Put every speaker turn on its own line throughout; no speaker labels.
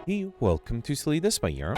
Hey, welcome to Silly This by Yarn.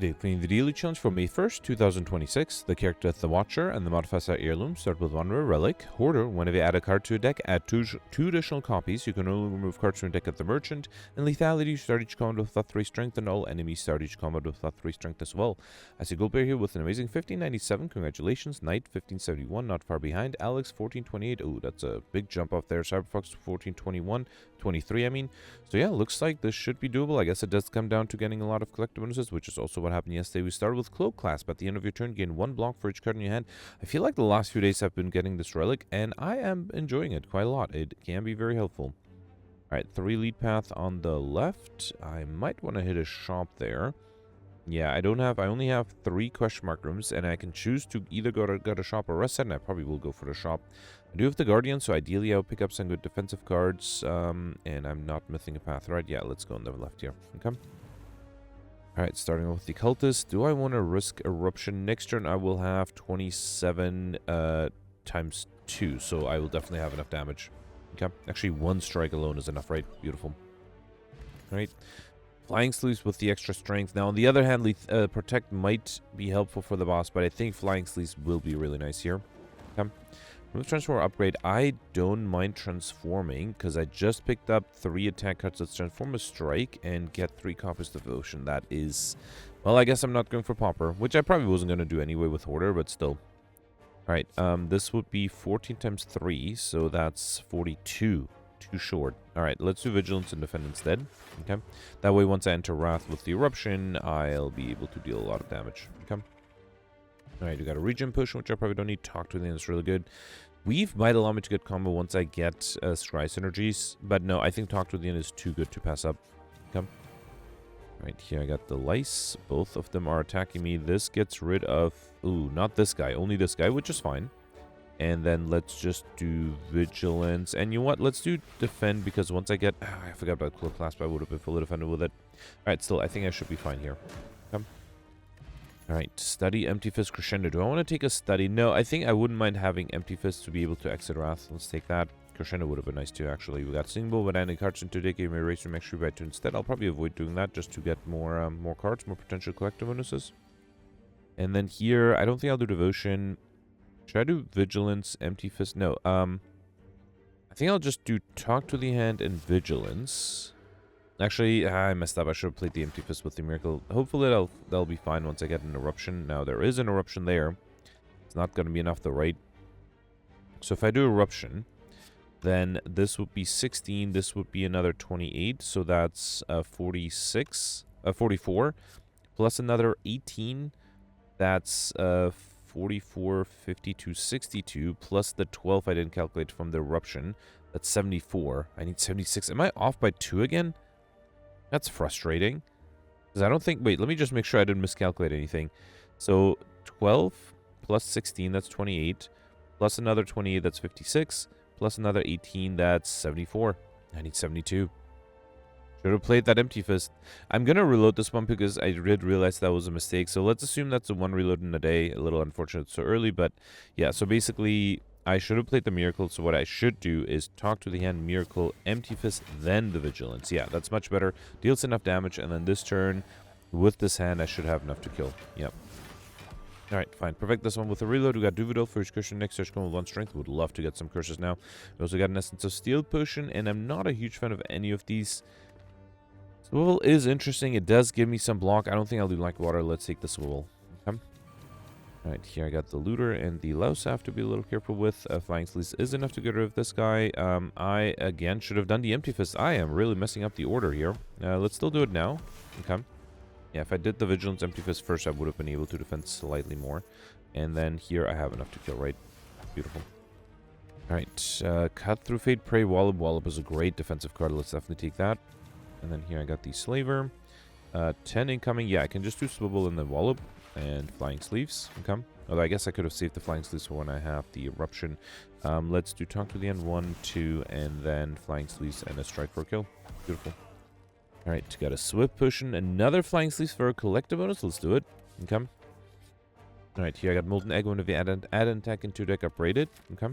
Today, playing the daily challenge for May 1st, 2026. The character The Watcher and the modifiers are Heirloom. Start with one rare relic. Hoarder, whenever you add a card to a deck, add two additional copies. You can only remove cards from a deck at the Merchant. And Lethality, start each combat with +3 strength, and all enemies start each combat with +3 strength as well. I see Goldbear here with an amazing 1597. Congratulations. Knight 1571, not far behind. Alex 1428. Oh, that's a big jump off there. Cyberfox 1421. 23, I mean. So yeah, looks like this should be doable. I guess it does come down to getting a lot of collector bonuses, which is also what happened yesterday. We started with Cloak Clasp. At the end of your turn, gain 1 block for each card in your hand. I feel like the last few days I've been getting this relic, and I am enjoying it quite a lot. It can be very helpful. Alright, 3 lead path on the left. I might want to hit a shop there. Yeah, I only have 3 question mark rooms, and I can choose to either go to shop or rest set, and I probably will go for the shop. I do have the Guardian, so ideally I'll pick up some good defensive cards, and I'm not missing a path, right? Yeah, let's go on the left here. Okay. Alright, starting off with the Cultist. Do I want to risk Eruption? Next turn I will have 27 times 2, so I will definitely have enough damage. Okay, actually 1 strike alone is enough, right? Beautiful. Alright. Flying Sleeves with the extra strength. Now, on the other hand, Protect might be helpful for the boss, but I think Flying Sleeves will be really nice here. Okay. With Transform upgrade, I don't mind transforming, because I just picked up 3 attack cards. Let's transform a Strike and get 3 copies of Devotion. That is... Well, I guess I'm not going for Pauper, which I probably wasn't going to do anyway with Hoarder, but still. Alright, this would be 14 times 3, so that's 42. Too short. Alright, let's do Vigilance and Defend instead. Okay. That way, once I enter Wrath with the Eruption, I'll be able to deal a lot of damage. Okay. Alright, we got a Regen Push, which I probably don't need. Talk to the end is really good. Weave might allow me to get combo once I get Scry synergies, but no, I think Talk to the end is too good to pass up. Okay. Right here, I got the Lice. Both of them are attacking me. This gets rid of... Ooh, not this guy. Only this guy, which is fine. And then let's just do Vigilance. And you know what? Let's do Defend, because once I get... I forgot about Cloak Clasp. I would have been fully defended with it. Alright, still, I think I should be fine here. Okay. Alright, Study, Empty Fist, Crescendo. Do I want to take a Study? No, I think I wouldn't mind having Empty Fist to be able to exit Wrath. Let's take that. Crescendo would have been nice too, actually. We got Single, but adding cards into deck, you may erase from extra by 2 instead. I'll probably avoid doing that just to get more cards, more potential collector bonuses. And then here, I don't think I'll do Devotion. Should I do Vigilance, Empty Fist? No, I think I'll just do Talk to the Hand and Vigilance. Actually, I messed up. I should have played the Empty Fist with the Miracle. Hopefully that'll be fine once I get an Eruption. Now, there is an Eruption there. It's not going to be enough though, right? So if I do Eruption, then this would be 16. This would be another 28. So that's 44. Plus another 18. That's 44, 52, 62. Plus the 12 I didn't calculate from the Eruption. That's 74. I need 76. Am I off by 2 again? That's frustrating. Because I don't think... Wait, let me just make sure I didn't miscalculate anything. So, 12 plus 16, that's 28. Plus another 28, that's 56. Plus another 18, that's 74. I need 72. Should have played that Empty Fist. I'm going to reload this one because I did realize that was a mistake. So, let's assume that's a 1 reload in a day. A little unfortunate so early, but... Yeah, so basically... I should have played the Miracle, so what I should do is Talk to the Hand, Miracle, Empty Fist, then the Vigilance. Yeah, that's much better. Deals enough damage, and then this turn, with this hand, I should have enough to kill. Yep. Alright, fine. Perfect this one with a reload. We got Duvidal for his cushion. Next search with 1 strength. Would love to get some curses now. We also got an Essence of Steel potion, and I'm not a huge fan of any of these. Swivel is interesting. It does give me some block. I don't think I'll do like water. Let's take the Swivel. Okay. Alright, here I got the Looter and the Louse I have to be a little careful with. Flying Sleeves is enough to get rid of this guy. I, again, should have done the Empty Fist. I am really messing up the order here. Let's still do it now. Okay. Yeah, if I did the Vigilance Empty Fist first, I would have been able to defend slightly more. And then here I have enough to kill, right? Beautiful. Alright, Cut Through Fate, Prey, Wallop. Wallop is a great defensive card. Let's definitely take that. And then here I got the Slaver. 10 incoming. Yeah, I can just do Swivel and then Wallop. And Flying Sleeves. Okay. Although I guess I could have saved the Flying Sleeves for when I have the Eruption. Let's do Talk to the End 1, 2, and then Flying Sleeves and a Strike for a kill. Beautiful. Alright, got a Swift Potion. Another Flying Sleeves for a collector bonus. Let's do it. Okay. Alright, here I got Molten Egg. Whenever you add an attack into deck, upgrade it. Okay.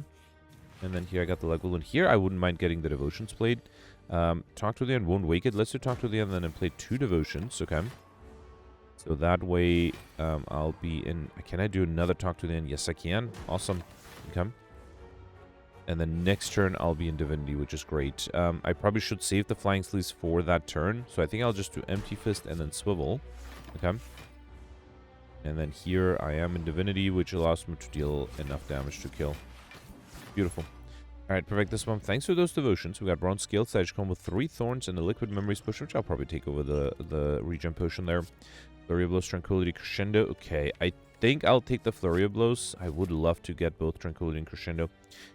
And then here I got the Leguil. And here I wouldn't mind getting the Devotions played. Talk to the End won't wake it. Let's do Talk to the End and then play 2 Devotions. Okay. So that way I'll be in... Can I do another Talk to the End? Yes, I can. Awesome. Okay. And then next turn I'll be in Divinity, which is great. I probably should save the Flying Sleeves for that turn. So I think I'll just do Empty Fist and then Swivel. Okay. And then here I am in Divinity, which allows me to deal enough damage to kill. Beautiful. Alright, perfect this one. Thanks for those devotions. We got Bronze Scale Sagicomb with 3 Thorns and a Liquid Memories Potion, which I'll probably take over the regen potion there. Flurry of Blows, Tranquility, Crescendo. Okay, I think I'll take the Flurry of Blows. I would love to get both Tranquility and Crescendo.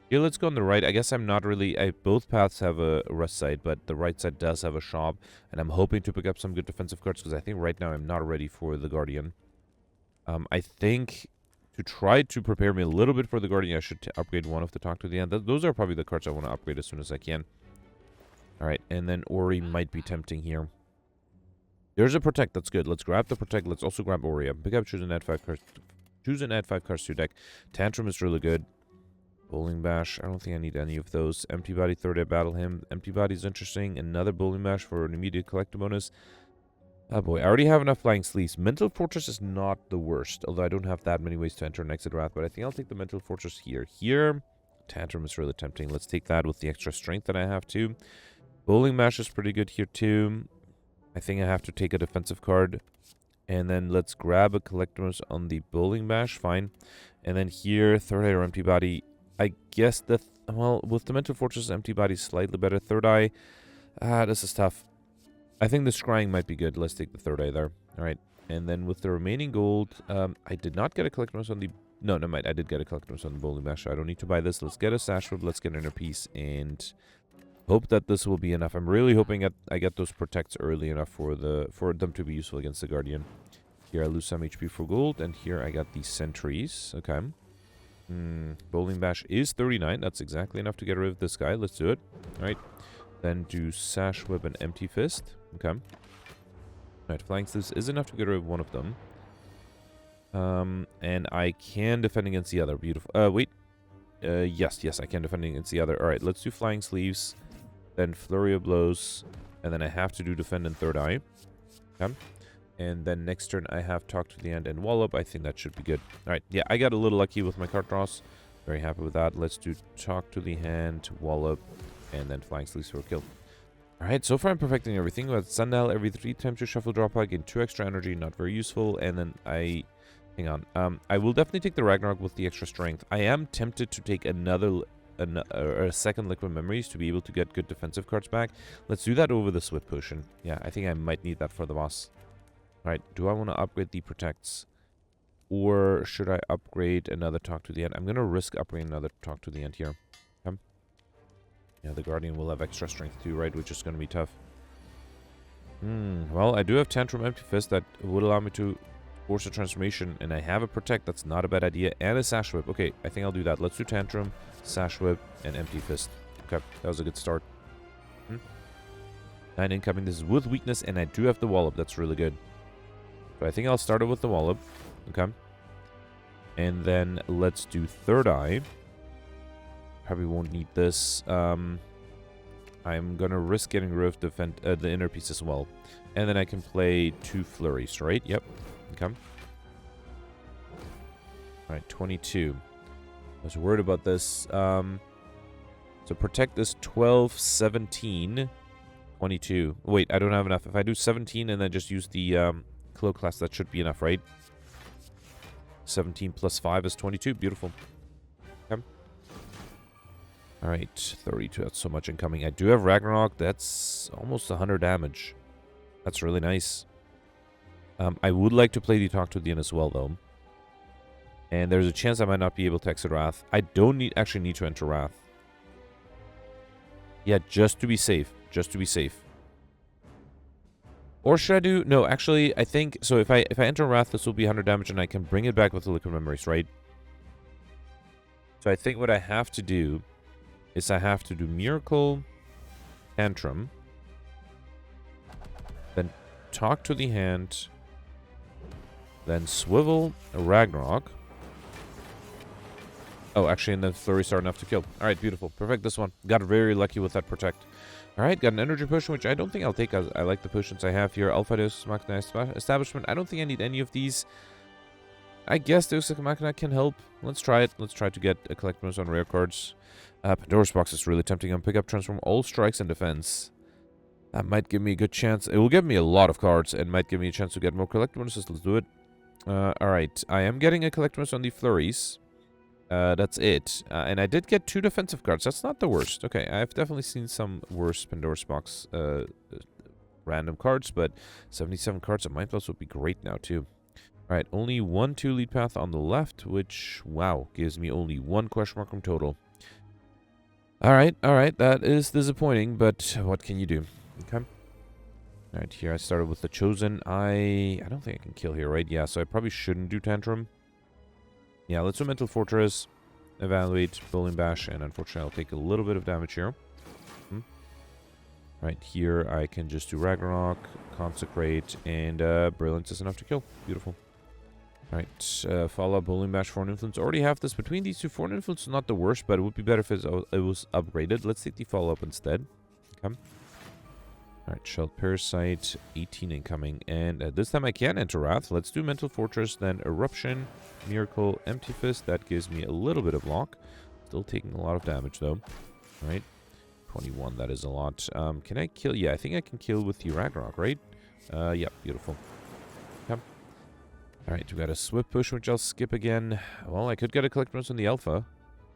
Here, let's go on the right. I guess I'm not really... both paths have a rest side, but the right side does have a shop. And I'm hoping to pick up some good defensive cards, because I think right now I'm not ready for the Guardian. I think to try to prepare me a little bit for the Guardian, I should upgrade one of the Talk to the End. Those are probably the cards I want to upgrade as soon as I can. Alright, and then Ori might be tempting here. There's a Protect, that's good. Let's grab the Protect. Let's also grab Ori. Pick up, choose and add 5 cards. Choose and add 5 cards to your deck. Tantrum is really good. Bowling Bash, I don't think I need any of those. Empty Body, Third Eye Battle Hymn. Empty Body is interesting. Another Bowling Bash for an immediate collector bonus. Oh boy, I already have enough Flying Sleeves. Mental Fortress is not the worst, although I don't have that many ways to enter an Exit Wrath, but I think I'll take the Mental Fortress here. Here, Tantrum is really tempting. Let's take that with the extra strength that I have too. Bowling Bash is pretty good here too. I think I have to take a defensive card. And then let's grab a Collector's on the Bowling Bash, fine. And then here, Third Eye or Empty Body. I guess well, with the Mental Fortress, Empty Body is slightly better. Third Eye, this is tough. I think the Scrying might be good. Let's take the Third Eye there. All right. And then with the remaining gold, I did not get a Collector's on the... No, never mind. I did get a Collector's on the Bowling Bash. I don't need to buy this. Let's get a Sash Whip. Let's get an Inner Piece. And hope that this will be enough. I'm really hoping that I get those Protects early enough for them to be useful against the Guardian. Here I lose some HP for gold. And here I got the Sentries. Okay. Bowling Bash is 39. That's exactly enough to get rid of this guy. Let's do it. All right. Then do Sash Whip and Empty Fist. Okay. Alright, Flying Sleeves is enough to get rid of one of them. And I can defend against the other. Beautiful. Wait. Yes, I can defend against the other. Alright, let's do Flying Sleeves. Then Flurry of Blows. And then I have to do Defend and Third Eye. Okay. And then next turn I have Talk to the End and Wallop. I think that should be good. Alright, yeah, I got a little lucky with my card draws. Very happy with that. Let's do Talk to the Hand, Wallop, and then Flying Sleeves for a kill. Alright, so far I'm perfecting everything. With Sundial, every 3 times you shuffle draw pile, gain 2 extra energy, not very useful. And then hang on. I will definitely take the Ragnarok with the extra strength. I am tempted to take a second Liquid Memories to be able to get good defensive cards back. Let's do that over the Swift Potion. Yeah, I think I might need that for the boss. Alright, do I want to upgrade the Protects? Or should I upgrade another Talk to the End? I'm going to risk upgrading another Talk to the End here. Okay. Yeah, the Guardian will have extra strength too, right? Which is going to be tough. Well, I do have Tantrum Empty Fist that would allow me to force a transformation. And I have a Protect. That's not a bad idea. And a Sash Whip. Okay, I think I'll do that. Let's do Tantrum, Sash Whip, and Empty Fist. Okay, that was a good start. 9 incoming. This is with weakness, and I do have the Wallop. That's really good. So I think I'll start it with the Wallop. Okay. And then let's do Third Eye. Probably won't need this. I'm gonna risk getting rid of the Inner Piece as well. And then I can play 2 Flurries, right? Yep. Okay. Alright, 22. I was worried about this. So Protect this 12, 17, 22. Wait, I don't have enough. If I do 17 and then just use the Cloak Clasp, that should be enough, right? 17 plus 5 is 22. Beautiful. Okay. Alright, 32. That's so much incoming. I do have Ragnarok. That's almost 100 damage. That's really nice. I would like to play the Talk to the End as well, though. And there's a chance I might not be able to exit Wrath. I don't actually need to enter Wrath. Yeah, just to be safe. Just to be safe. Or should I do... No, actually, I think... So if I enter Wrath, this will be 100 damage, and I can bring it back with the Liquid Memories, right? So I think what I have to do is I have to do Miracle, Tantrum, then Talk to the Hand, then Swivel, Ragnarok, Oh, actually, and the flurries are enough to kill. All right, beautiful. Perfect, this one. Got very lucky with that protect. All right, got an energy potion, which I don't think I'll take. I like the potions I have here. Alpha Deus Machina Establishment. I don't think I need any of these. I guess Deus Ex Machina can help. Let's try it. Let's try to get a collectibles on rare cards. Pandora's Box is really tempting. Pick up, transform all strikes and defense. That might give me a good chance. It will give me a lot of cards and might give me a chance to get more collectibles. Let's do it. Alright, I am getting a collectibles on the flurries. That's it. And I did get 2 defensive cards. That's not the worst. Okay, I've definitely seen some worse Pandora's Box random cards, but 77 cards at Mind Plus would be great now, too. Alright, only 1 2-lead path on the left, which, wow, gives me only 1 question mark from total. Alright, that is disappointing, but what can you do? Okay. Alright, here I started with the Chosen. I don't think I can kill here, right? Yeah, so I probably shouldn't do Tantrum. Yeah, let's do Mental Fortress, Evaluate, Bowling Bash, and unfortunately I'll take a little bit of damage here. Right, here I can just do Ragnarok, Consecrate, and Brilliance is enough to kill. Beautiful. Alright, follow up Bowling Bash, Foreign Influence. Already have this between these two. Foreign Influence is not the worst, but it would be better if it was upgraded. Let's take the follow up instead. Okay. Alright, Shelled Parasite, 18 incoming, and this time I can enter Wrath. Let's do Mental Fortress, then Eruption, Miracle, Empty Fist. That gives me a little bit of block. Still taking a lot of damage, though. Alright, 21, that is a lot. Can I kill? Yeah, I think I can kill with the Ragnarok, right? Yeah, beautiful. Okay. Alright, we got a Swift Push, which I'll skip again. Well, I could get a collectibles on the Alpha.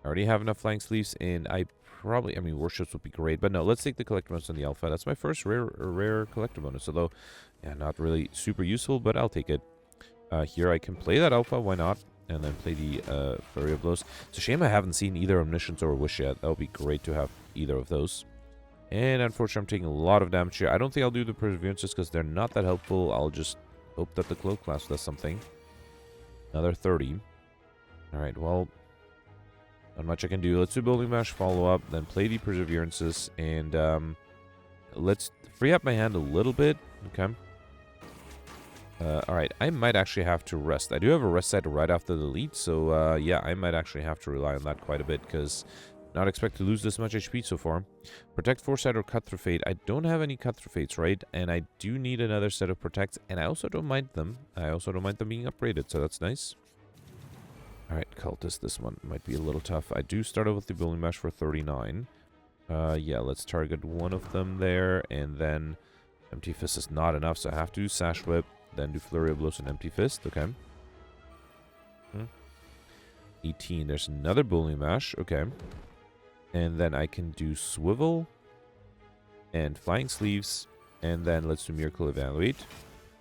I already have enough Flying Sleeves, and I mean, Worships would be great, but no, let's take the collectibles on the Alpha. That's my first rare collector bonus, although, yeah, not really super useful, but I'll take it. Here I can play that Alpha, why not? And then play the Flurry of Blows. It's a shame I haven't seen either Omniscience or Wish yet. That would be great to have either of those. And unfortunately, I'm taking a lot of damage here. I don't think I'll do the Perseverances because they're not that helpful. I'll just hope that the Cloak Clasp does something. Another 30. Alright, well, not much I can do. Let's do Building Bash, follow up, then play the Perseverances, and let's free up my hand a little bit. Okay. Alright, I might actually have to rest. I do have a rest side right after the lead, so yeah, I might actually have to rely on that quite a bit, because not expect to lose this much HP so far. Protect, Foresight, or Cut Through Fate. I don't have any Cut Through Fates, right? And I do need another set of Protects, and I also don't mind them. I also don't mind them being upgraded, so that's nice. Alright, Cultist, this one might be a little tough. I do start out with the Building Bash for 39. Yeah, let's target one of them there, and then Empty Fist is not enough, so I have to do Sash Whip, then do Flurry of Blows and Empty Fist, okay. 18, there's another Building Bash, okay. And then I can do Swivel, and Flying Sleeves, and then let's do Miracle Evaluate.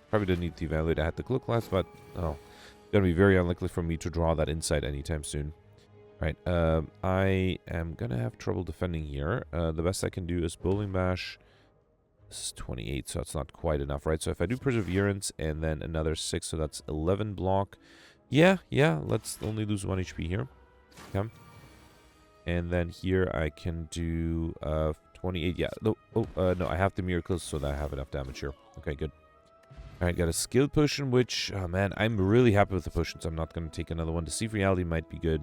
Probably didn't need to Evaluate, I had the Cloak Clasp, but, oh. Gonna be very unlikely for me to draw that insight anytime soon. Alright, I am gonna have trouble defending here. The best I can do is Bowling Bash. This is 28, so that's not quite enough, right? So if I do Perseverance and then another 6, so that's 11 block. Yeah, let's only lose 1 HP here. Okay. And then here I can do 28. Yeah, no, no, I have the Miracles, so that I have enough damage here. Okay, good. Alright, got a Skill Potion, which, oh man, I'm really happy with the potions. I'm not going to take another one. Deceive Reality might be good.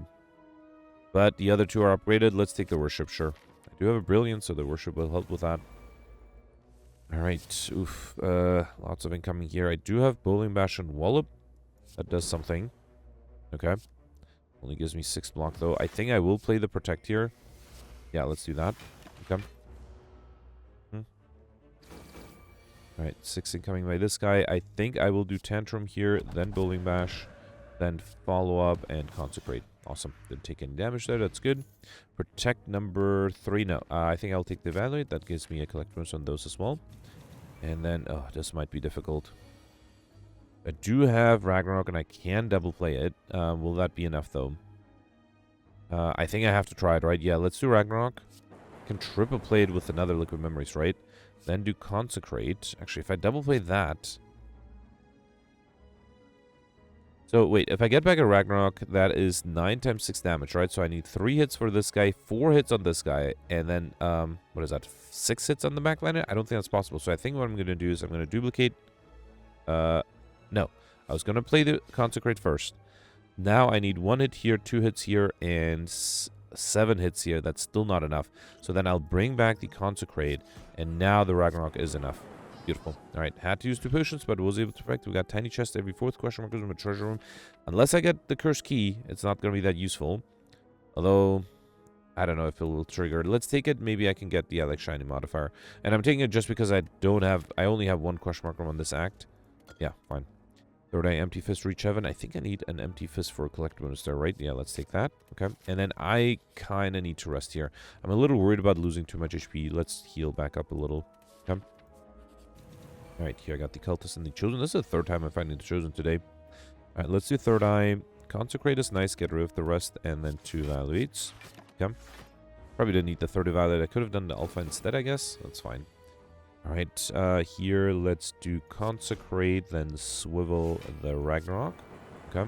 But the other two are upgraded. Let's take the Worship, sure. I do have a Brilliance, so the Worship will help with that. Alright, oof. Lots of incoming here. I do have Bowling Bash and Wallop. That does something. Okay. Only gives me 6 block, though. I think I will play the Protect here. Yeah, let's do that. Okay. Alright, 6 incoming by this guy. I think I will do Tantrum here, then Bowling Bash, then follow up and Consecrate. Awesome. Didn't take any damage there. That's good. Protect number 3. No, I think I'll take the Evaluate. That gives me a collectibles on those as well. And then, oh, this might be difficult. I do have Ragnarok and I can double play it. Will that be enough, though? I think I have to try it, right? Yeah, let's do Ragnarok. I can triple play it with another Liquid Memories, right? Then do Consecrate. Actually, if I double play that... So, wait. If I get back a Ragnarok, that is 9 times 6 damage, right? So I need 3 hits for this guy, 4 hits on this guy, and then, what is that? 6 hits on the backliner? I don't think that's possible. So I think what I'm going to do is I'm going to duplicate... No. I was going to play the Consecrate first. Now I need 1 hit here, 2 hits here, and 7 hits here. That's still not enough. So then I'll bring back the Consecrate, and now the Ragnarok is enough. Beautiful. All right, had to use 2 potions, but was able to protect. We got tiny chest every 4th question mark in a treasure room. Unless I get the cursed key, it's not going to be that useful. Although, I don't know if it will trigger. Let's take it. Maybe I can get the like shiny modifier. And I'm taking it just because I only have 1 question mark on this act. Yeah, fine. Third eye, empty fist, reach heaven. I think I need an empty fist for a collector bonus there, right? Yeah, let's take that. Okay. And then I kind of need to rest here. I'm a little worried about losing too much HP. Let's heal back up a little. Okay. All right, here I got the cultist and the chosen. This is the 3rd time I'm finding the chosen today. All right, let's do third eye. Consecrate is nice. Get rid of the rest. And then 2 evaluates. Okay. Probably didn't need the 3rd evaluate. I could have done the alpha instead, I guess. That's fine. All right, here let's do Consecrate, then Swivel the Ragnarok. Okay.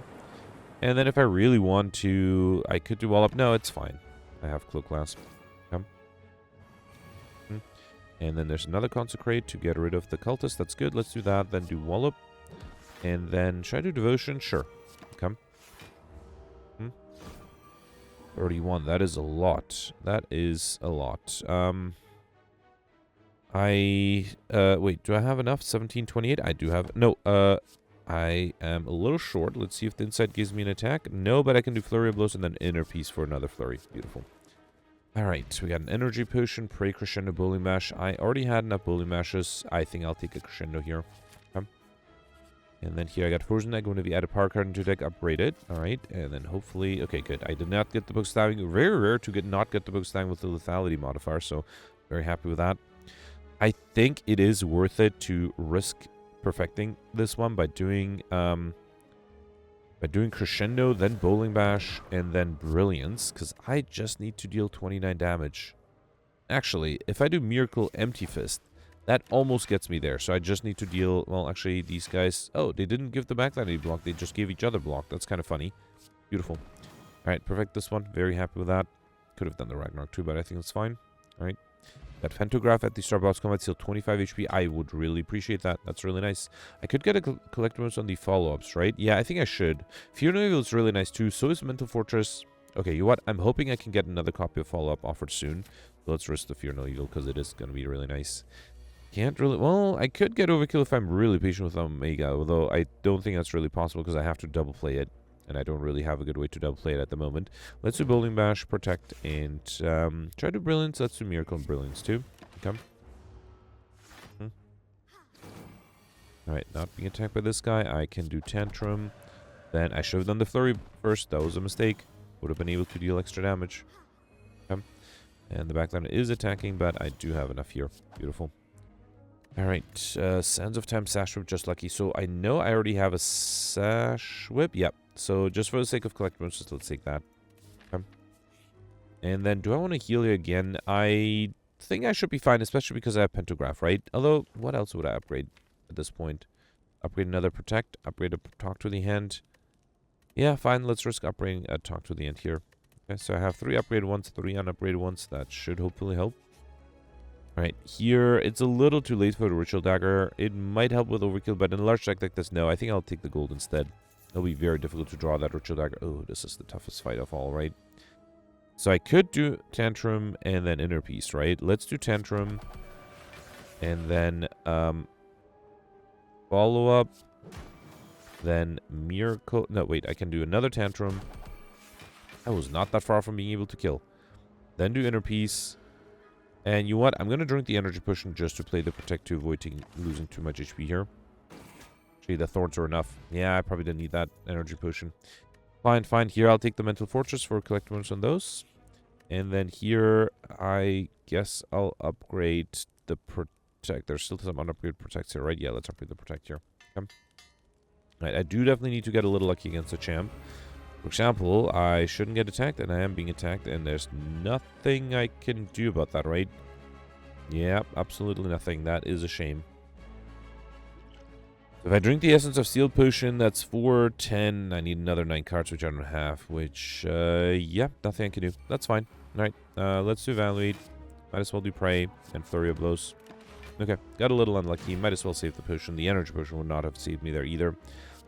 And then if I really want to, I could do Wallop. No, it's fine. I have Cloak Clasp. Okay. And then there's another Consecrate to get rid of the cultist. That's good. Let's do that. Then do Wallop. And then, should I do Devotion? Sure. Okay. 31. That is a lot. That is a lot. Wait, do I have enough? 1728? I do have... No, I am a little short. Let's see if the Insight gives me an attack. No, but I can do Flurry of Blows and then Inner Peace for another Flurry. Beautiful. Alright, we got an Energy Potion, Pray, Crescendo, Bowling Mash. I already had enough Bowling Mashes. I think I'll take a Crescendo here. Okay. And then here I got Frozen Egg. When we add a power card into deck, upgrade it. Alright, and then hopefully... Okay, good. I did not get the book stabbing. Very rare to not get the book stabbing with the Lethality modifier, so very happy with that. I think it is worth it to risk perfecting this one by doing Crescendo, then Bowling Bash, and then Brilliance, because I just need to deal 29 damage. Actually, if I do Miracle Empty Fist, that almost gets me there. So I just need to deal... Well, actually, these guys... Oh, they didn't give the backline block. They just gave each other block. That's kind of funny. Beautiful. All right, perfect this one. Very happy with that. Could have done the Ragnarok too, but I think it's fine. All right. That Phantograph at the start boss combat, still 25 HP. I would really appreciate that. That's really nice. I could get a collectibles on the follow-ups, right? Yeah, I think I should. Fear No Evil is really nice too. So is Mental Fortress. Okay, you know what? I'm hoping I can get another copy of follow-up offered soon. So let's risk the Fear No Evil because it is going to be really nice. Can't really... Well, I could get Overkill if I'm really patient with Omega, although I don't think that's really possible because I have to double play it. And I don't really have a good way to double play it at the moment. Let's do Bowling Bash, Protect, and try to Brilliance. Let's do Miracle and Brilliance too. Okay. Alright, not being attacked by this guy. I can do Tantrum. Then I should have done the Flurry first. That was a mistake. Would have been able to deal extra damage. Okay. And the backline is attacking, but I do have enough here. Beautiful. Alright, Sands of Time, Sash Whip, just lucky. So I know I already have a Sash Whip. Yep. So just for the sake of collectibles, let's take that. Okay. And then do I want to heal you again? I think I should be fine, especially because I have Pantograph, right? Although, what else would I upgrade at this point? Upgrade another Protect, upgrade a Talk to the Hand. Yeah, fine. Let's risk upgrading a Talk to the Hand here. Okay, so I have 3 upgraded ones, 3 unupgraded ones. That should hopefully help. Right, here, it's a little too late for the Ritual Dagger. It might help with Overkill, but in a large deck like this, no. I think I'll take the gold instead. It'll be very difficult to draw that Ritual Dagger. Oh, this is the toughest fight of all, right? So I could do Tantrum and then Inner Peace, right? Let's do Tantrum. And then follow-up. Then Miracle. No, wait, I can do another Tantrum. I was not that far from being able to kill. Then do Inner Peace. And you know what? I'm going to drink the Energy Potion just to play the Protect to avoid losing too much HP here. Actually, the Thorns are enough. Yeah, I probably didn't need that Energy Potion. Fine, fine. Here, I'll take the Mental Fortress for collectibles on those. And then here, I guess I'll upgrade the Protect. There's still some unupgraded Protects here, right? Yeah, let's upgrade the Protect here. Okay. Right, I do definitely need to get a little lucky against the champ. For example, I shouldn't get attacked, and I am being attacked, and there's nothing I can do about that, right? Yeah, absolutely nothing. That is a shame. If I drink the Essence of Steel Potion, that's 4, 10. I need another 9 cards, which I don't have, which, yeah, nothing I can do. That's fine. All right, let's do Evaluate. Might as well do Pray and Flurry of Blows. Okay, got a little unlucky. Might as well save the potion. The Energy Potion would not have saved me there either.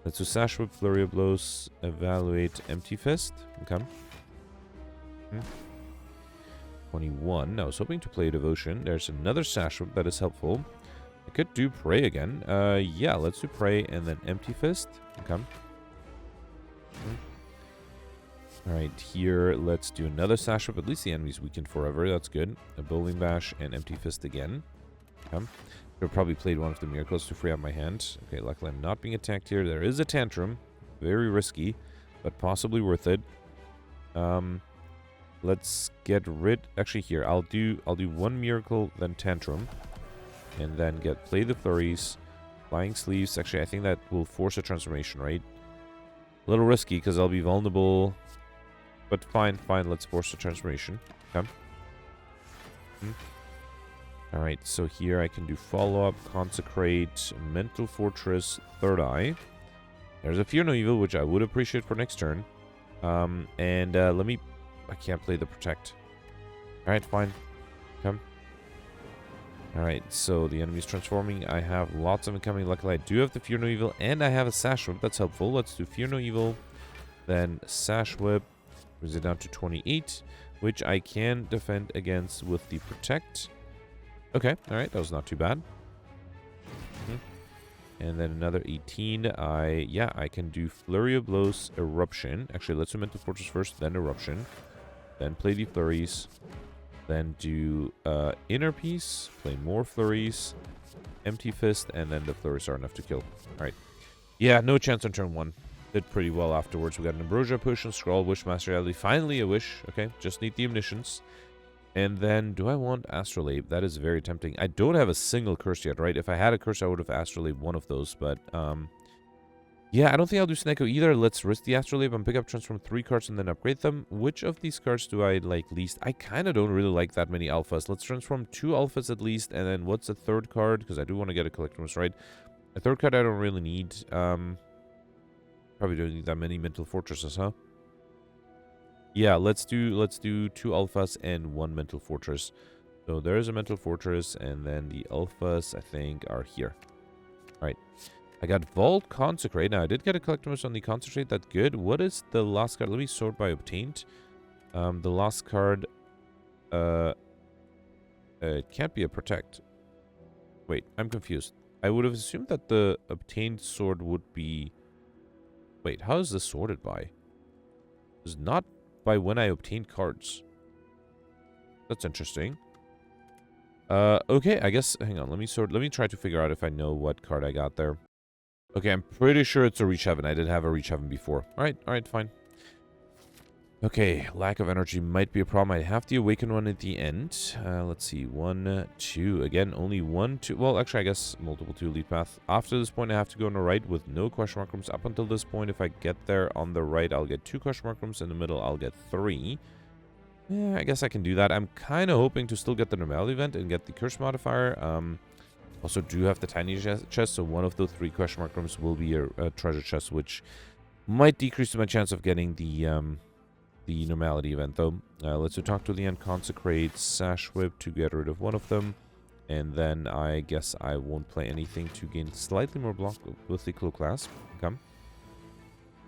Let's do Sash Whip, Flurry of Blows, evaluate Empty Fist. Okay. 21. I was hoping to play Devotion. There's another Sash Whip that is helpful. I could do Pray again. Yeah, let's do Pray and then Empty Fist. Okay. Alright, here, let's do another Sash Whip. At least the enemy's weakened forever. That's good. A Bowling Bash and Empty Fist again. Okay. I've probably played one of the Miracles to free up my hand. Okay, luckily I'm not being attacked here. There is a Tantrum. Very risky, but possibly worth it. Let's get rid... Actually, here, I'll do one Miracle, then Tantrum. And then play the Flurries. Flying Sleeves. Actually, I think that will force a transformation, right? A little risky, because I'll be vulnerable... But fine, let's force the transformation. Okay. Alright, so here I can do follow-up, consecrate, mental fortress, third eye. There's a Fear No Evil, which I would appreciate for next turn. Let me... I can't play the protect. Alright, fine. Come. Alright, so the enemy's transforming. I have lots of incoming. Luckily, I do have the Fear No Evil, and I have a Sash Whip. That's helpful. Let's do Fear No Evil, then Sash Whip. Brings it down to 28, which I can defend against with the protect. Okay, alright, that was not too bad. And then another 18. I can do Flurry of Blows, Eruption. Actually, let's do Mental Fortress first, then Eruption. Then play the Flurries. Then do Inner Peace, play more Flurries, Empty Fist, and then the Flurries are enough to kill. Alright. Yeah, no chance on turn 1. Did pretty well afterwards. We got an Ambrosia Potion, Scroll, Wish, Master Reality. Finally a Wish. Okay, just need the Omniscience. And then, do I want Astrolabe? That is very tempting. I don't have a single curse yet, right? If I had a curse, I would have Astrolabe one of those. But, yeah, I don't think I'll do Sneko either. Let's risk the Astrolabe and pick up Transform 3 cards and then upgrade them. Which of these cards do I like least? I kind of don't really like that many alphas. Let's transform 2 alphas at least. And then, what's the third card? Because I do want to get a Collectimus, right? A third card I don't really need. Probably don't need that many Mental Fortresses, huh? Yeah, let's do 2 alphas and 1 Mental Fortress. So there's a Mental Fortress, and then the alphas, I think, are here. Alright. I got Vault Consecrate. Now, I did get a Collectimus on the Consecrate. That's good. What is the last card? Let me sort by Obtained. The last card... it can't be a Protect. Wait, I'm confused. I would have assumed that the Obtained sword would be... Wait, how is this sorted by? It's not by when I obtained cards. That's interesting. Okay, I guess... Hang on, let me try to figure out if I know what card I got there. Okay, I'm pretty sure it's a Reach Heaven. I did have a Reach Heaven before. Alright, fine. Okay, lack of energy might be a problem. I have the Awaken one at the end. Let's see. 1, 2. Again, only 1, 2. Well, actually, I guess multiple 2 lead path. After this point, I have to go on the right with no question mark rooms. Up until this point, if I get there on the right, I'll get 2 question mark rooms. In the middle, I'll get 3. Yeah, I guess I can do that. I'm kind of hoping to still get the Normality event and get the Curse modifier. Also do have the Tiny chest, so one of those 3 question mark rooms will be a treasure chest, which might decrease my chance of getting the Normality event, though. Let's do Talk to the End, Consecrate, Sash Whip to get rid of one of them. And then I guess I won't play anything to gain slightly more block with the Cloak Clasp. Come.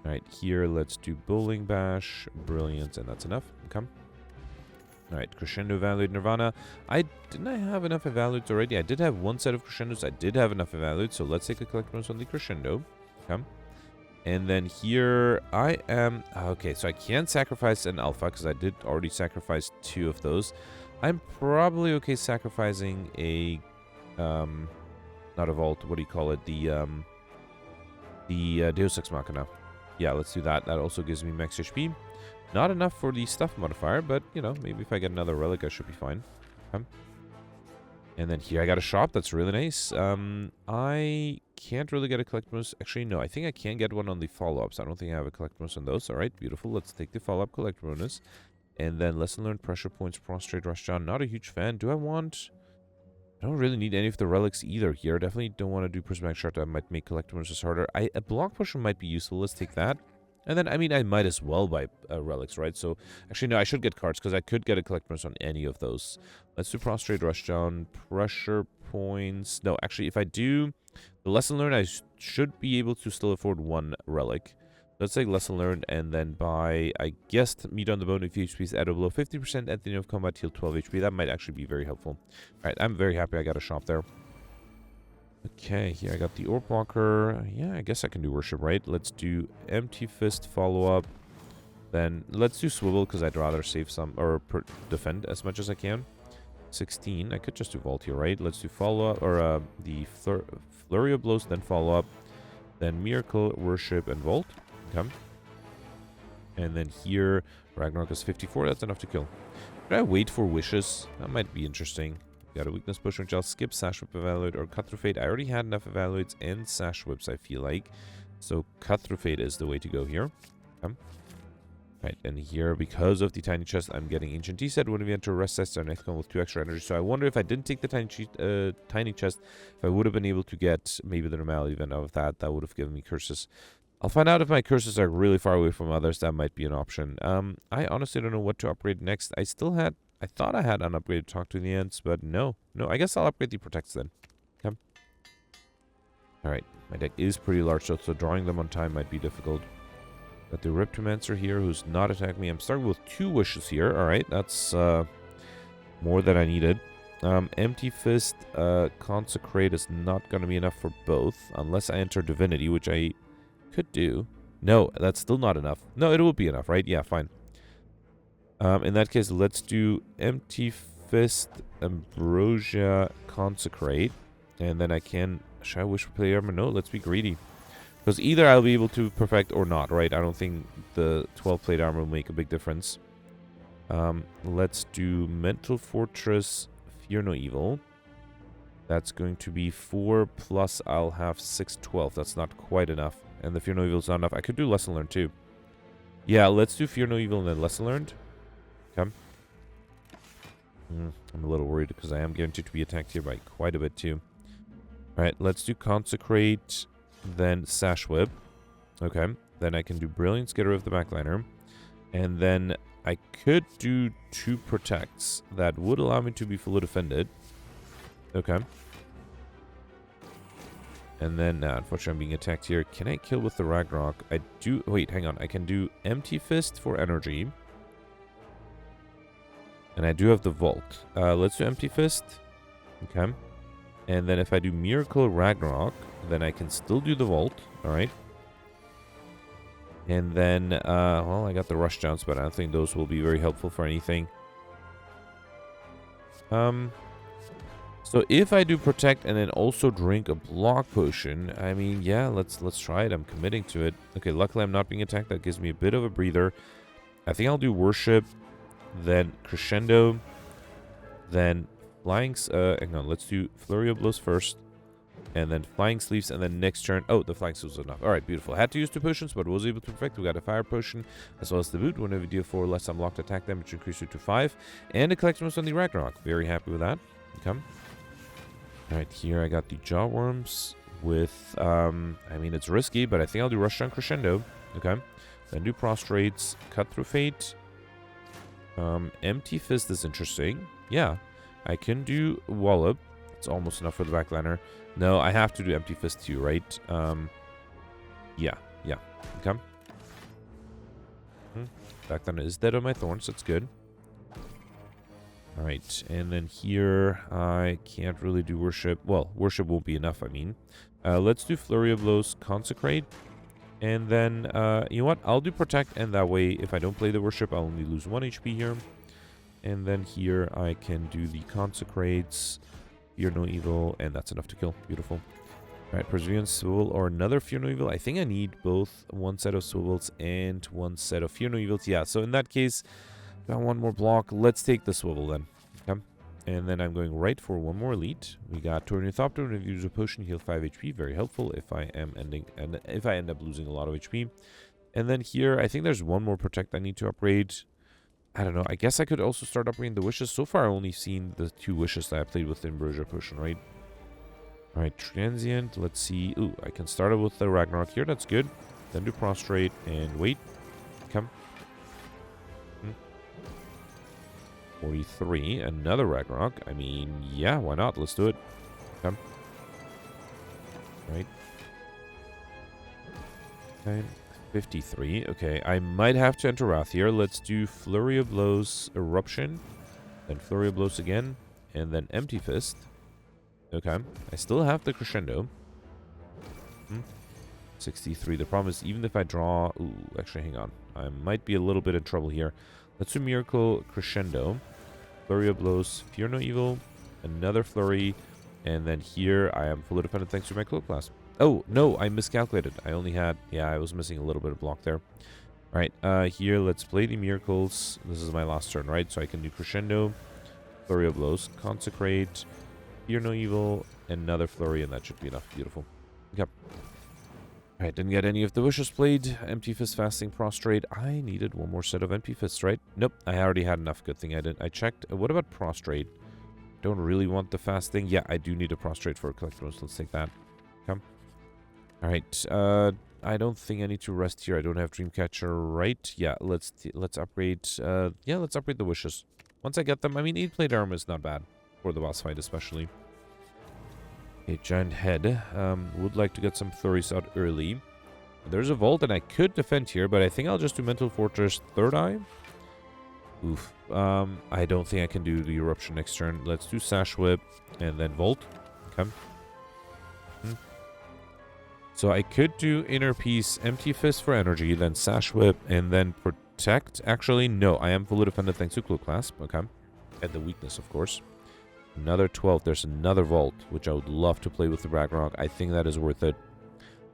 Alright, here let's do Bowling Bash, Brilliance, and that's enough. Come. Alright, Crescendo, Evaluate, Nirvana. Didn't I have enough Evaluates already? I did have 1 set of Crescendos. I did have enough Evaluates, so let's take a Collectimus on the Crescendo. Come. And then here I am... Okay, so I can sacrifice an Alpha, because I did already sacrifice 2 of those. I'm probably okay sacrificing a... not a Vault, what do you call it? The Deus Ex Machina. Yeah, let's do that. That also gives me max HP. Not enough for the Stuff modifier, but, you know, maybe if I get another Relic, I should be fine. Okay. And then here I got a shop. That's really nice. I can't really get a Collectimus. Actually, no. I think I can get one on the follow-ups. I don't think I have a Collectimus on those. All right, beautiful. Let's take the follow-up Collectimus. And then Lesson Learned, Pressure Points, Prostrate, Rushdown. Not a huge fan. Do I want... I don't really need any of the relics either here. Definitely don't want to do Prismatic Shard. That might make Collectimus harder. A Block Pusher might be useful. Let's take that. And then, I mean, I might as well buy relics, right? So, actually, no, I should get cards, because I could get a Collectimus on any of those. Let's do Prostrate, Rushdown, Pressure points. No, actually, if I do the lesson learned, I should be able to still afford 1 relic. Let's take lesson learned and then buy, I guess, meat on the bone if HP is added below 50% at the end of combat, heal 12 HP. That might actually be very helpful. Alright, I'm very happy I got a shop there. Okay, here I got the Orb Walker. Yeah, I guess I can do Worship, right? Let's do Empty Fist follow-up. Then let's do Swivel because I'd rather save some, or defend as much as I can. 16. I could just do Vault here, right? Let's do follow-up, or the Flurry of Blows, then follow-up. Then Miracle, Worship, and Vault. Okay. And then here, Ragnarok is 54. That's enough to kill. Should I wait for Wishes? That might be interesting. Got a Weakness Potion, which I'll skip Sash Whip Evaluate or Cut Through Fate. I already had enough Evaluates and Sash Whips, I feel like. So Cut Through Fate is the way to go here. Okay. Right, and here, because of the Tiny Chest, I'm getting Ancient Tea Set. When we enter Rest Test, our next one with 2 extra energy. So I wonder if I didn't take the Tiny Chest, if I would have been able to get maybe the Normality event out of that. That would have given me curses. I'll find out if my curses are really far away from others. That might be an option. I honestly don't know what to upgrade next. I thought I had unupgraded Talk to the Ants, but no. No, I guess I'll upgrade the Protects then. Okay. Alright, my deck is pretty large, so drawing them on time might be difficult. Got the Riptomancer here, who's not attacking me. I'm starting with 2 wishes here. Alright, that's more than I needed. Empty Fist, Consecrate is not going to be enough for both, unless I enter Divinity, which I could do. No, that's still not enough. No, it will be enough, right? Yeah, fine. In that case, let's do Empty Fist, Ambrosia, Consecrate. And then I can... Should I wish for plate armor? No, let's be greedy. Because either I'll be able to perfect or not, right? I don't think the 12 plate armor will make a big difference. Let's do Mental Fortress, Fear No Evil. That's going to be 4 plus I'll have 6, 12. That's not quite enough. And the Fear No Evil is not enough. I could do Lesson Learned too. Yeah, let's do Fear No Evil and then Lesson Learned. Okay. I'm a little worried because I am guaranteed to be attacked here by quite a bit too. Alright, let's do Consecrate, then Sash Whip. Okay, then I can do Brilliance, get rid of the backliner. And then I could do 2 Protects. That would allow me to be fully defended. Okay. And then, unfortunately, I'm being attacked here. Can I kill with the Ragnarok? I do... Wait, hang on. I can do Empty Fist for energy. And I do have the Vault. Let's do Empty Fist. Okay. And then if I do Miracle Ragnarok, then I can still do the Vault. Alright. And then, well, I got the Rush Downs, but I don't think those will be very helpful for anything. So if I do Protect and then also drink a Block Potion, I mean, yeah, let's try it. I'm committing to it. Okay, luckily I'm not being attacked. That gives me a bit of a breather. I think I'll do Worship, then Crescendo, then Flying... hang on, let's do Flurry of Blows first, and then Flying Sleeves, and then next turn... Oh, the Flying Sleeves was enough. Alright, beautiful. I had to use 2 potions, but was able to perfect. We got a Fire Potion, as well as the Boot. Whenever you deal 4 less unlocked attack damage, increase it to 5. And a collection was on the Ragnarok. Very happy with that. Okay. Alright, here I got the Jawworms with... I mean, it's risky, but I think I'll do Rush Down Crescendo. Okay. Then do Prostrates, Cut Through Fate. Empty Fist is interesting. Yeah. I can do Wallop. It's almost enough for the backliner. No, I have to do Empty Fist too, right? Yeah. Okay. Backliner is dead on my thorns. That's good. Alright, and then here I can't really do Worship. Well, Worship won't be enough, I mean. Let's do Flurry of Blows, Consecrate. And then, you know what? I'll do Protect, and that way, if I don't play the Worship, I'll only lose 1 HP here. And then here I can do the Consecrates, Fear No Evil, and that's enough to kill. Beautiful. Alright, Perseverance, Swivel, or another Fear No Evil. I think I need both 1 set of Swivels and 1 set of Fear No Evils. Yeah, so in that case, got 1 more block. Let's take the Swivel then. Okay. And then I'm going right for 1 more Elite. We got Tornithopter, and if you use a potion, heal 5 HP. Very helpful if I am if I end up losing a lot of HP. And then here, I think there's 1 more Protect I need to upgrade. I don't know. I guess I could also start upgrading the wishes. So far, I've only seen the 2 wishes that I played with the Ambrosia potion, right? Alright, Transient. Let's see. Ooh, I can start it with the Ragnarok here. That's good. Then do Prostrate and wait. Come. 43. Another Ragnarok. I mean, yeah, why not? Let's do it. Okay. Right. Okay. 53. Okay, I might have to enter Wrath here. Let's do Flurry of Blows, Eruption, then Flurry of Blows again, and then Empty Fist. Okay, I still have the Crescendo. 63. The problem is, even if I draw... Ooh, actually, hang on. I might be a little bit in trouble here. Let's do Miracle Crescendo. Flurry of Blows, Fear No Evil, another Flurry, and then here I am fully defended thanks to my Cloak Clasp. Oh, no, I miscalculated. I only had... Yeah, I was missing a little bit of block there. Alright, here, let's play the Miracles. This is my last turn, right? So I can do Crescendo, Flurry of Blows, Consecrate, Fear No Evil, another Flurry, and that should be enough. Beautiful. Okay. Alright, didn't get any of the wishes played. Empty Fist, Fasting, Prostrate. I needed one more set of Empty Fists, right? Nope, I already had enough. Good thing I didn't. I checked. What about Prostrate? Don't really want the Fasting. Yeah, I do need a Prostrate for a Collectibles. Let's take that. Okay. Alright, I don't think I need to rest here. I don't have Dreamcatcher, right? Yeah, let's upgrade. Yeah, let's upgrade the wishes. Once I get them, I mean, 8-plate armor is not bad for the boss fight, especially. A Giant Head. Would like to get some flurries out early. There's a vault, and I could defend here, but I think I'll just do Mental Fortress, Third Eye. Oof. I don't think I can do the Eruption next turn. Let's do Sash Whip, and then Vault. Okay. So I could do Inner Peace, Empty Fist for energy, then Sash Whip, and then Protect. Actually, no, I am fully defended thanks to Cloak Clasp. Okay. And the weakness, of course. Another 12. There's another Vault, which I would love to play with the Ragnarok. I think that is worth it.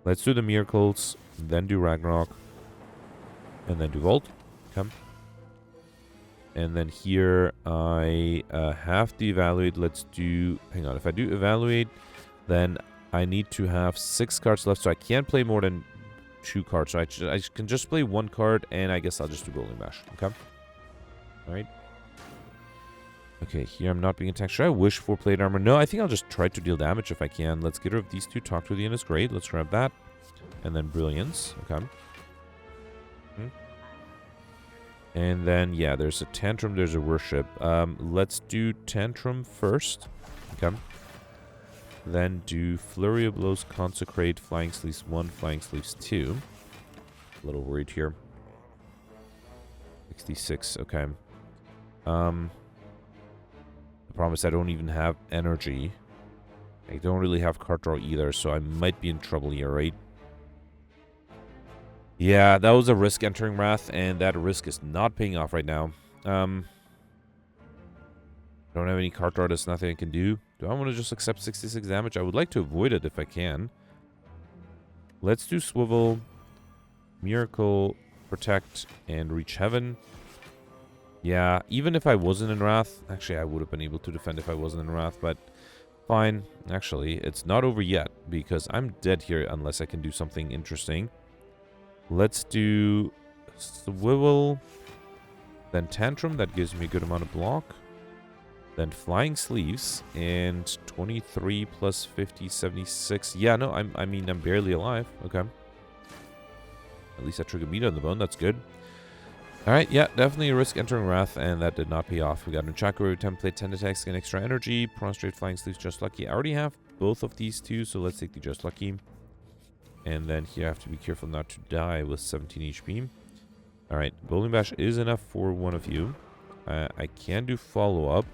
Let's do the Miracles, then do Ragnarok, and then do Vault. Okay. And then here, I have to evaluate. Let's do... Hang on. If I do evaluate, then I need to have 6 cards left, so I can't play more than 2 cards. So I can just play 1 card, and I guess I'll just do Rolling Bash. Okay? Alright. Okay, here I'm not being attacked. Should I wish for plate armor? No, I think I'll just try to deal damage if I can. Let's get rid of these 2. Talk to the End is great. Let's grab that. And then Brilliance. Okay. And then, yeah, there's a Tantrum, there's a Worship. Let's do Tantrum first. Okay. Then do Flurry of Blows, Consecrate, Flying Sleeves 1, Flying Sleeves 2. A little worried here. 66, okay. The problem is I don't even have energy. I don't really have card draw either, so I might be in trouble here, right? Yeah, that was a risk entering Wrath, and that risk is not paying off right now. Don't have any card draw, there's nothing I can do. Do I want to just accept 66 damage? I would like to avoid it if I can. Let's do Swivel, Miracle, Protect, and Reach Heaven. Yeah, even if I wasn't in Wrath... Actually, I would have been able to defend if I wasn't in Wrath, but... Fine. Actually, it's not over yet, because I'm dead here unless I can do something interesting. Let's do Swivel, then Tantrum, that gives me a good amount of block. Then Flying Sleeves, and 23 plus 50, 76. Yeah, no, I mean, I'm barely alive. Okay. At least I triggered meat on the bone, that's good. Alright, yeah, definitely a risk entering Wrath, and that did not pay off. We got a Chakra template, 10 attacks, get extra energy, Prostrate, Flying Sleeves, Just Lucky. I already have both of these two, so let's take the Just Lucky. And then here I have to be careful not to die with 17 HP. Alright, Bowling Bash is enough for one of you. I can do follow-up.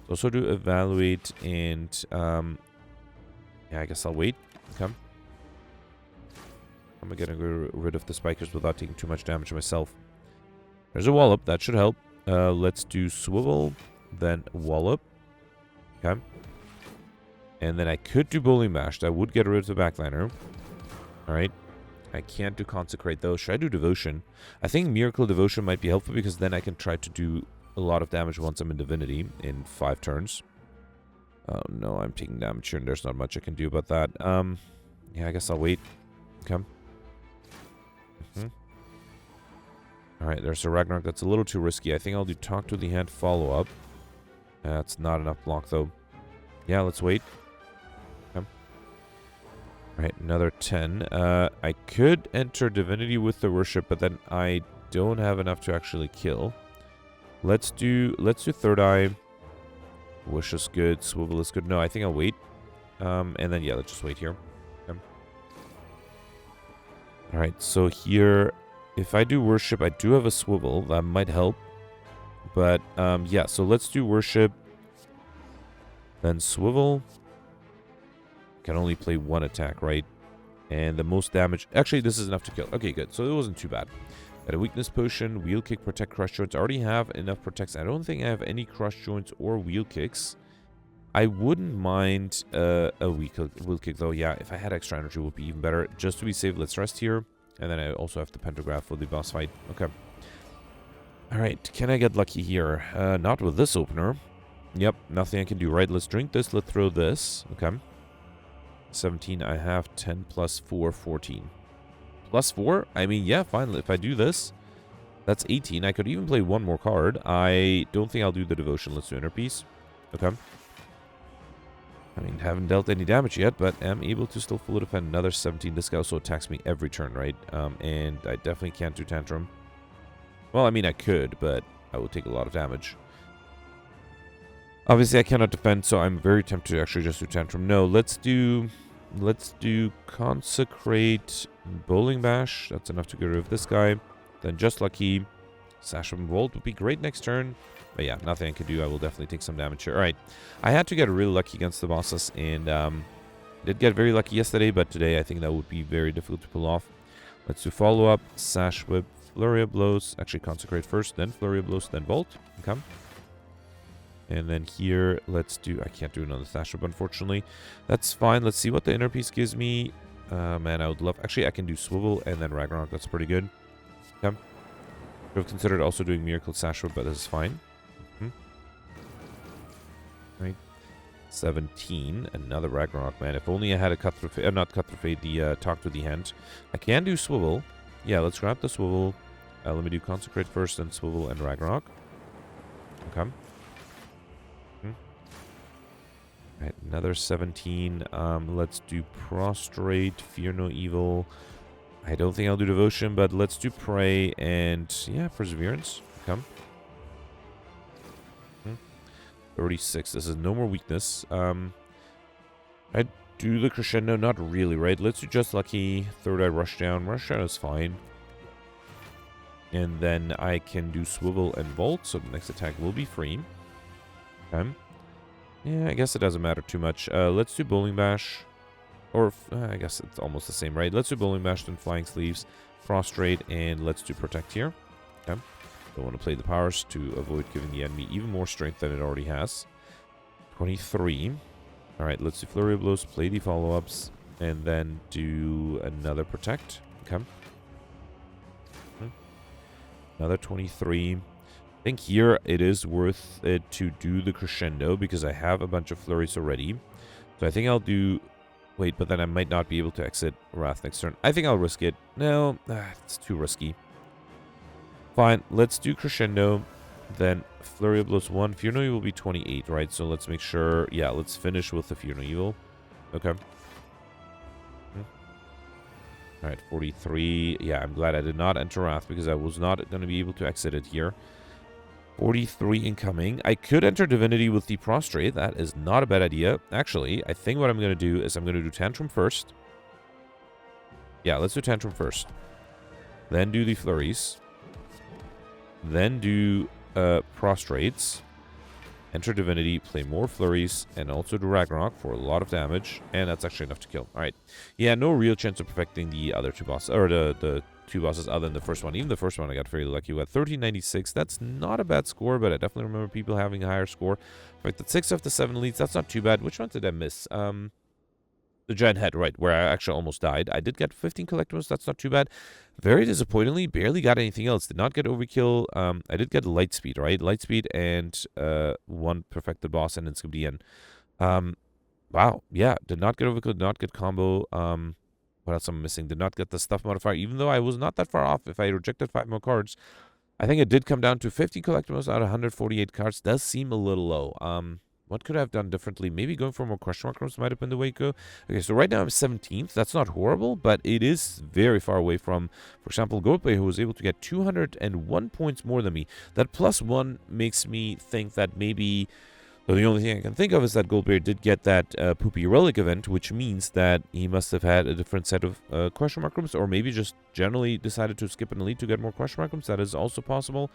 Also do Evaluate, and yeah, I guess I'll wait. Okay. I'm gonna get rid of the Spikers without taking too much damage myself. There's a Wallop, that should help. Let's do Swivel, then Wallop. Okay. And then I could do Bowling Bash. That would get rid of the Backliner. Alright. I can't do Consecrate though. Should I do Devotion? I think Miracle Devotion might be helpful because then I can try to do a lot of damage once I'm in Divinity in 5 turns. Oh no, I'm taking damage here and there's not much I can do about that. Yeah, I guess I'll wait. Okay. Alright, there's a Ragnarok. That's a little too risky. I think I'll do Talk to the Hand follow-up. That's not enough block though. Yeah, let's wait. Okay. Alright, another 10. I could enter Divinity with the Worship, but then I don't have enough to actually kill. Let's do Third Eye. Wish is good. Swivel is good. No, I think I'll wait. And then, yeah, let's just wait here. Okay. All right, so here, if I do worship, I do have a swivel. That might help. But, yeah, so let's do worship. Then swivel. Can only play one attack, right? And the most damage... Actually, this is enough to kill. Okay, good. So it wasn't too bad. Got a weakness potion, wheel kick, protect, crush joints. I already have enough protects. I don't think I have any crush joints or wheel kicks. I wouldn't mind a wheel kick, though. Yeah, if I had extra energy, it would be even better. Just to be safe, let's rest here. And then I also have the pentagraph for the boss fight. Okay. Alright, can I get lucky here? Not with this opener. Yep, nothing I can do. Right, let's drink this. Let's throw this. Okay. 17, I have 10 plus 4, 14. Plus 4? I mean, yeah, fine. If I do this, that's 18. I could even play one more card. I don't think I'll do the devotion. Let's do inner peace. Okay. I mean, haven't dealt any damage yet, but am able to still full defend another 17. This guy also attacks me every turn, right? And I definitely can't do tantrum. Well, I mean, I could, but I would take a lot of damage. Obviously, I cannot defend, so I'm very tempted to actually just do tantrum. No, let's do consecrate bowling bash. That's enough to get rid of this guy. Then just lucky. Sash and Volt would be great next turn. But yeah, nothing I could do. I will definitely take some damage here. All right. I had to get really lucky against the bosses, and did get very lucky yesterday, but today I think that would be very difficult to pull off. Let's do follow-up, Sash Whip, Flurry of Blows. Actually, consecrate first, then Flurry of Blows, then Volt. Okay. And then here, let's do... I can't do another Sash Whip, unfortunately. That's fine. Let's see what the inner piece gives me. Man, I would love... Actually, I can do Swivel and then Ragnarok. That's pretty good. Okay. Could have considered also doing Miracle Sash Whip, but this is fine. Right. 17. Another Ragnarok, man. If only I had a Cut Through Fate. Not Cut Through Fate, the Talk to the Hand. I can do Swivel. Yeah, let's grab the Swivel. Let me do Consecrate first, then Swivel and Ragnarok. Okay. Right, another 17. Let's do Prostrate, Fear No Evil. I don't think I'll do Devotion, but let's do Pray and, yeah, Perseverance. Okay. 36. This is no more weakness. I do the Crescendo. Not really, right? Let's do Just Lucky. Third Eye Rush Down. Rush Down is fine. And then I can do Swivel and Volt, so the next attack will be free. Okay. Yeah, I guess it doesn't matter too much. Let's do Bowling Bash. Or, I guess it's almost the same, right? Let's do Bowling Bash, then Flying Sleeves, Prostrate, and let's do Protect here. Okay. Don't want to play the powers to avoid giving the enemy even more strength than it already has. 23. Alright, let's do Flurry of Blows, play the follow-ups, and then do another Protect. Okay. Another 23. I think here it is worth it to do the Crescendo because I have a bunch of flurries already. So I think I'll do... Wait, but then I might not be able to exit Wrath next turn. I think I'll risk it. No, it's too risky. Fine, let's do Crescendo. Then Flurry of Blows 1. Fear No Evil will be 28, right? So let's make sure... Yeah, let's finish with the Fear No Evil. Okay. Alright, 43. Yeah, I'm glad I did not enter Wrath because I was not going to be able to exit it here. 43 incoming. I could enter Divinity with the Prostrate. That is not a bad idea. Actually, I think what I'm going to do is I'm going to do Tantrum first. Yeah, let's do Tantrum first. Then do the Flurries. Then do Prostrates. Enter Divinity, play more Flurries, and also do Ragnarok for a lot of damage. And that's actually enough to kill. Alright. Yeah, no real chance of perfecting the other two bosses, or the two bosses other than the first one. Even the first one I got fairly lucky with. 1396, that's not a bad score, but I definitely remember people having a higher score. Right, the 6 of the 7 leads, that's not too bad. Which one did I miss? The Giant Head, right, where I actually almost died. I did get 15 collectibles, that's not too bad. Very disappointingly, barely got anything else. Did not get Overkill. I did get Lightspeed, right? Lightspeed and one perfected boss and then skip the end. Wow, yeah, did not get Overkill, did not get combo. What else am I missing? Did not get the stuff modifier, even though I was not that far off. If I rejected 5 more cards, I think it did come down to 50 collectibles out of 148 cards. Does seem a little low. What could I have done differently? Maybe going for more question mark rooms might have been the way to go. Okay, so right now I'm 17th. That's not horrible, but it is very far away from, for example, Goldplay, who was able to get 201 points more than me. That +1 makes me think that maybe So the only thing I can think of is that Goldberry did get that poopy relic event, which means that he must have had a different set of question mark rooms, or maybe just generally decided to skip an elite to get more question mark rooms. That is also possible.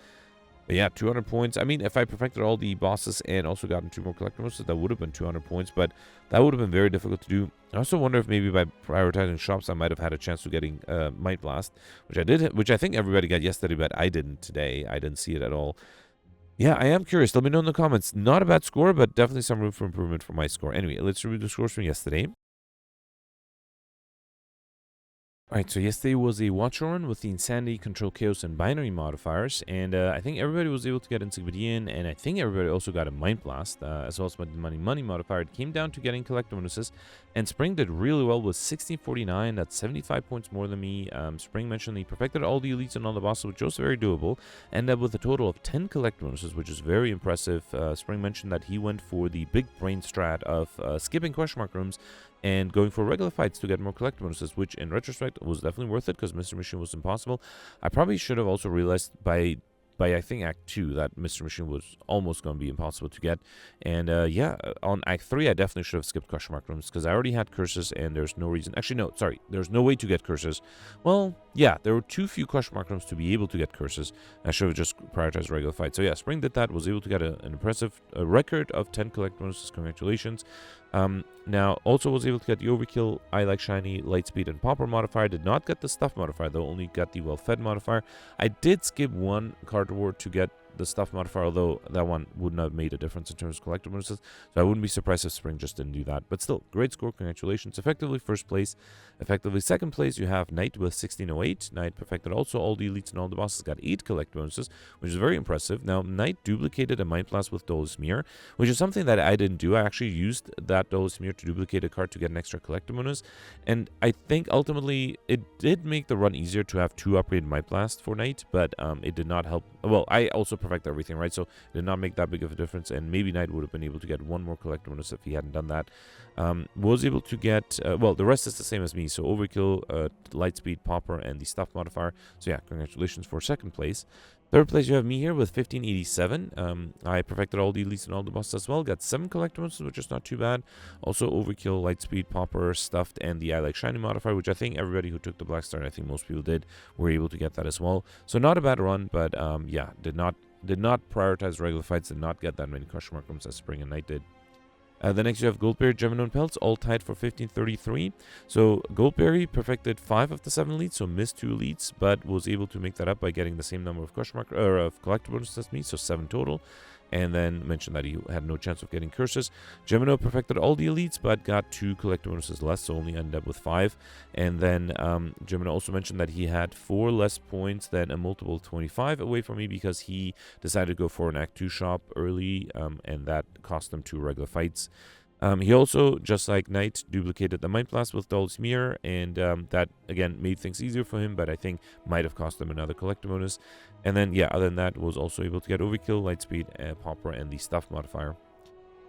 But yeah, 200 points. I mean, if I perfected all the bosses and also gotten 2 more collector bonuses, that would have been 200 points, but that would have been very difficult to do. I also wonder if maybe by prioritizing shops, I might have had a chance to getting Might Blast, which I did, which I think everybody got yesterday, but I didn't today. I didn't see it at all. Yeah, I am curious. Let me know in the comments. Not a bad score, but definitely some room for improvement for my score. Anyway, let's review the scores from yesterday. Alright, so yesterday was a Watcher run with the Insanity, Control, Chaos, and Binary modifiers, and I think everybody was able to get Encyclopedian, and I think everybody also got a Mind Blast, as well as the Money modifier. It came down to getting collector bonuses, and Spring did really well with 1649, that's 75 points more than me. Spring mentioned he perfected all the elites and all the bosses, which was very doable, ended up with a total of 10 collector bonuses, which is very impressive. Spring mentioned that he went for the big brain strat of skipping question mark rooms, and going for regular fights to get more collector bonuses, which in retrospect was definitely worth it because Mr. Machine was impossible. I probably should have also realized by I think Act 2 that Mr. Machine was almost going to be impossible to get. And yeah, on Act 3 I definitely should have skipped question mark rooms because I already had curses and there's no reason. Actually, no, sorry, there's no way to get curses. Well, yeah, there were too few question mark rooms to be able to get curses. I should have just prioritized regular fights. So yeah, Spring did that, was able to get an impressive record of 10 collector bonuses. Congratulations. Now, also was able to get the Overkill, I Like Shiny, Lightspeed, and Popper modifier. Did not get the Stuff modifier, though, only got the Well-Fed modifier. I did skip one card reward to get the Stuff modifier, although that one wouldn't have made a difference in terms of collector bonuses, so I wouldn't be surprised if Spring just didn't do that. But still, great score, congratulations. Effectively first place. Effectively second place, you have Knight with 1608. Knight perfected also all the elites and all the bosses, got 8 collector bonuses, which is very impressive. Now, Knight duplicated a Mind Blast with Dolus Mirror, which is something that I didn't do. I actually used that Dolus Mirror to duplicate a card to get an extra collector bonus, and I think ultimately it did make the run easier to have 2 upgraded Mind Blast for Knight, but it did not help. Well, I also perfect everything, right? So it did not make that big of a difference, and maybe Knight would have been able to get 1 more collector bonus if he hadn't done that. Was able to get, well, the rest is the same as me, so Overkill, Lightspeed, Popper, and the Stuff modifier. So yeah, congratulations for second place. Third place, you have me here with 1587. I perfected all the elites and all the bosses as well. Got 7 collector bonuses, which is not too bad. Also, Overkill, Lightspeed, Popper, Stuffed, and the I Like Shiny modifier, which I think everybody who took the Black Star, and I think most people did, were able to get that as well. So not a bad run, but yeah, did not prioritize regular fights, did not get that many question mark rooms as Spring and Knight did. The next you have Goldberry, Gemino, and Pelts, all tied for 1533. So Goldberry perfected 5 of the 7 elites, so missed 2 elites, but was able to make that up by getting the same number of question mark of collector bonuses as me, so 7 total. And then mentioned that he had no chance of getting curses. Gemino perfected all the elites, but got 2 collector bonuses less, so only ended up with 5. And then Gemino also mentioned that he had 4 less points than a multiple of 25 away from me because he decided to go for an Act 2 shop early, and that cost him 2 regular fights. He also, just like Knight, duplicated the Mind Blast with Dolus Mirror, and that, again, made things easier for him, but I think might have cost him another collector bonus. And then, yeah, other than that, was also able to get Overkill, Lightspeed, Popper, and the Stuff modifier.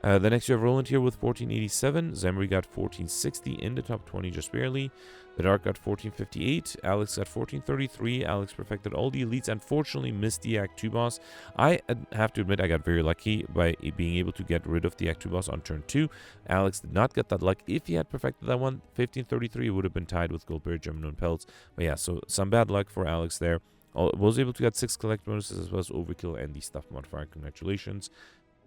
The next you have Roland here with 1487. Zemri got 1460 in the top 20, just barely. The Dark got 1458. Alex got 1433. Alex perfected all the elites. Unfortunately, missed the Act 2 boss. I have to admit, I got very lucky by being able to get rid of the Act 2 boss on turn 2. Alex did not get that luck. If he had perfected that one, 1533 would have been tied with Goldberry, Gemino, and Pelts. But yeah, so some bad luck for Alex there. Was able to get 6 collector bonuses as well as Overkill and the Stuff modifier. Congratulations.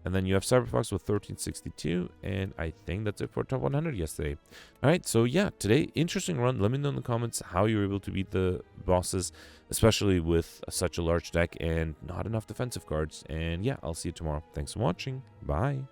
And then you have Cyberfox with 1362, and I think that's it for top 100 yesterday. Alright, so yeah, today, interesting run. Let me know in the comments how you were able to beat the bosses, especially with such a large deck and not enough defensive cards. And yeah, I'll see you tomorrow. Thanks for watching. Bye.